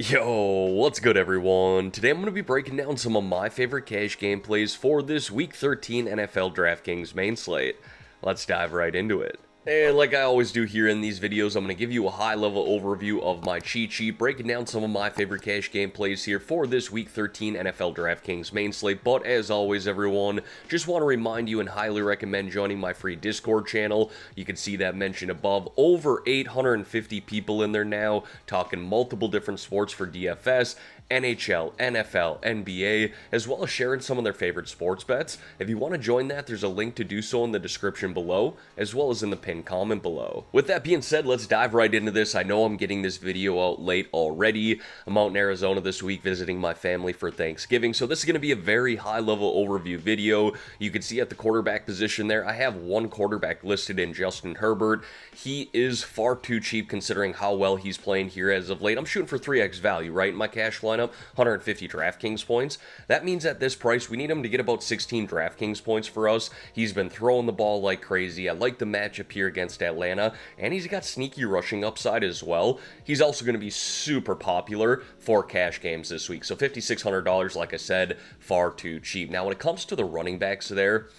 Yo, what's good everyone? Today I'm going to be breaking down some of my favorite cash gameplays for this Week 13 NFL DraftKings main slate. Let's dive right into it. And like I always do here in these videos, I'm going to give you a high-level overview of my cheat sheet, breaking down some of my favorite cash gameplays here for this Week 13 NFL DraftKings main slate. But as always, everyone, just want to remind you and highly recommend joining my free Discord channel. You can see that mentioned above. Over 850 people in there now, talking multiple different sports for DFS, NHL, NFL, NBA, as well as sharing some of their favorite sports bets. If you want to join that, there's a link to do so in the description below, as well as in the pinned comment below. With that being said, let's dive right into this. I know I'm getting this video out late already. I'm out in Arizona this week visiting my family for Thanksgiving, so this is going to be a very high-level overview video. You can see at the quarterback position there, I have one quarterback listed in Justin Herbert. He is far too cheap considering how well he's playing here as of late. I'm shooting for 3x value, right, in my cash line. 150 DraftKings points. That means at this price, we need him to get about 16 DraftKings points for us. He's been throwing the ball like crazy. I like the matchup here against Atlanta, and he's got sneaky rushing upside as well. He's also going to be super popular for cash games this week. So $5,600, like I said, far too cheap. Now, when it comes to the running backs there,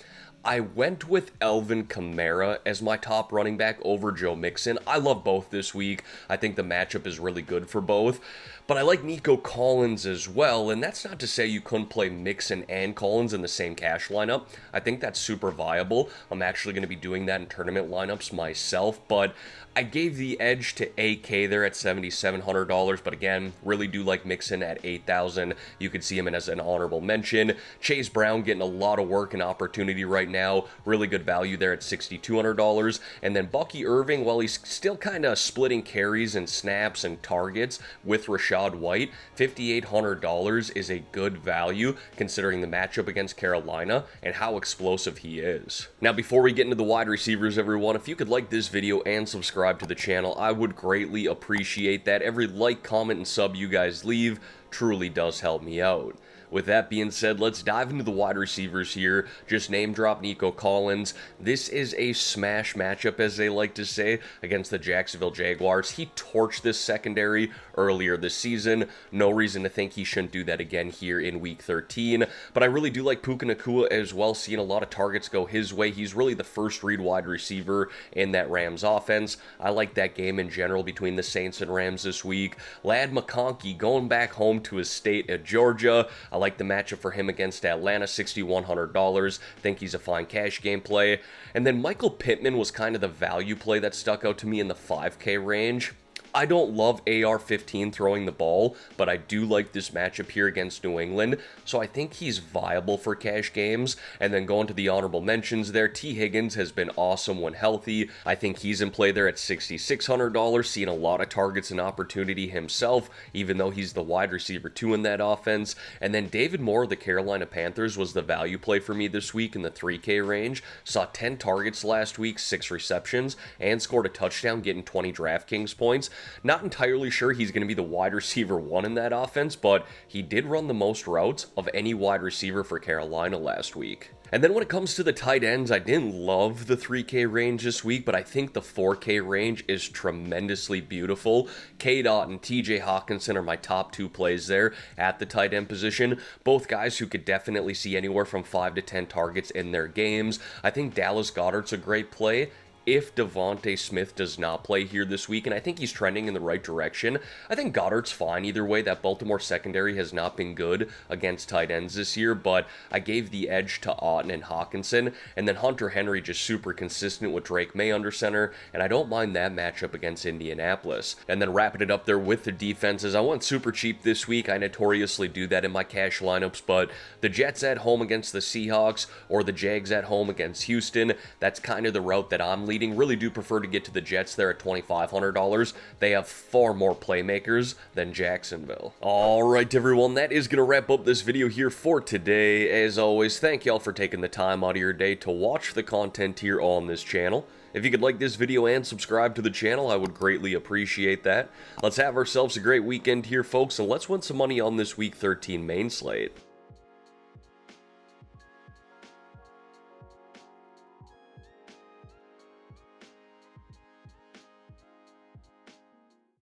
I went with Alvin Kamara as my top running back over Joe Mixon. I love both this week. I think the matchup is really good for both. But I like Nico Collins as well, and that's not to say you couldn't play Mixon and Collins in the same cash lineup. I think that's super viable. I'm actually going to be doing that in tournament lineups myself, but I gave the edge to AK there at $7,700, but again, really do like Mixon at $8,000. You could see him as an honorable mention. Chase Brown getting a lot of work and opportunity right now. Really good value there at $6,200. And then Bucky Irving, while he's still kind of splitting carries and snaps and targets with Rashad White, $5,800 is a good value considering the matchup against Carolina and how explosive he is. Now, before we get into the wide receivers, everyone, if you could like this video and subscribe to the channel, I would greatly appreciate that. Every like, comment, and sub you guys leave truly does help me out. With that being said, let's dive into the wide receivers here. Just name drop Nico Collins. This is a smash matchup, as they like to say, against the Jacksonville Jaguars. He torched this secondary earlier this season. No reason to think he shouldn't do that again here in Week 13. But I really do like Puka Nacua as well, seeing a lot of targets go his way. He's really the first read wide receiver in that Rams offense. I like that game in general between the Saints and Rams this week. Ladd McConkey going back home to his state at Georgia. I like the matchup for him against Atlanta, $6,100. Think he's a fine cash game play. And then Michael Pittman was kind of the value play that stuck out to me in the 5K range. I don't love AR-15 throwing the ball, but I do like this matchup here against New England, so I think he's viable for cash games. And then going to the honorable mentions there, T. Higgins has been awesome when healthy. I think he's in play there at $6,600, seeing a lot of targets and opportunity himself, even though he's the wide receiver 2 in that offense. And then David Moore of the Carolina Panthers was the value play for me this week in the 3K range. Saw 10 targets last week, 6 receptions, and scored a touchdown, getting 20 DraftKings points. Not entirely sure he's going to be the wide receiver 1 in that offense, but he did run the most routes of any wide receiver for Carolina last week. And then when it comes to the tight ends, I didn't love the 3K range this week, but I think the 4K range is tremendously beautiful. K-Dot and TJ Hawkinson are my top 2 plays there at the tight end position. Both guys who could definitely see anywhere from 5 to 10 targets in their games. I think Dallas Goedert's a great play if Devontae Smith does not play here this week, and I think he's trending in the right direction. I think Goddard's fine either way. That Baltimore secondary has not been good against tight ends this year, but I gave the edge to Otton and Hawkinson, and then Hunter Henry just super consistent with Drake May under center, and I don't mind that matchup against Indianapolis. And then wrapping it up there with the defenses, I went super cheap this week. I notoriously do that in my cash lineups, but the Jets at home against the Seahawks or the Jags at home against Houston, that's kind of the route that I'm leading. Really do prefer to get to the Jets there at $2,500. They have far more playmakers than Jacksonville. Alright everyone, that is going to wrap up this video here for today. As always, thank y'all for taking the time out of your day to watch the content here on this channel. If you could like this video and subscribe to the channel, I would greatly appreciate that. Let's have ourselves a great weekend here, folks, and let's win some money on this Week 13 main slate.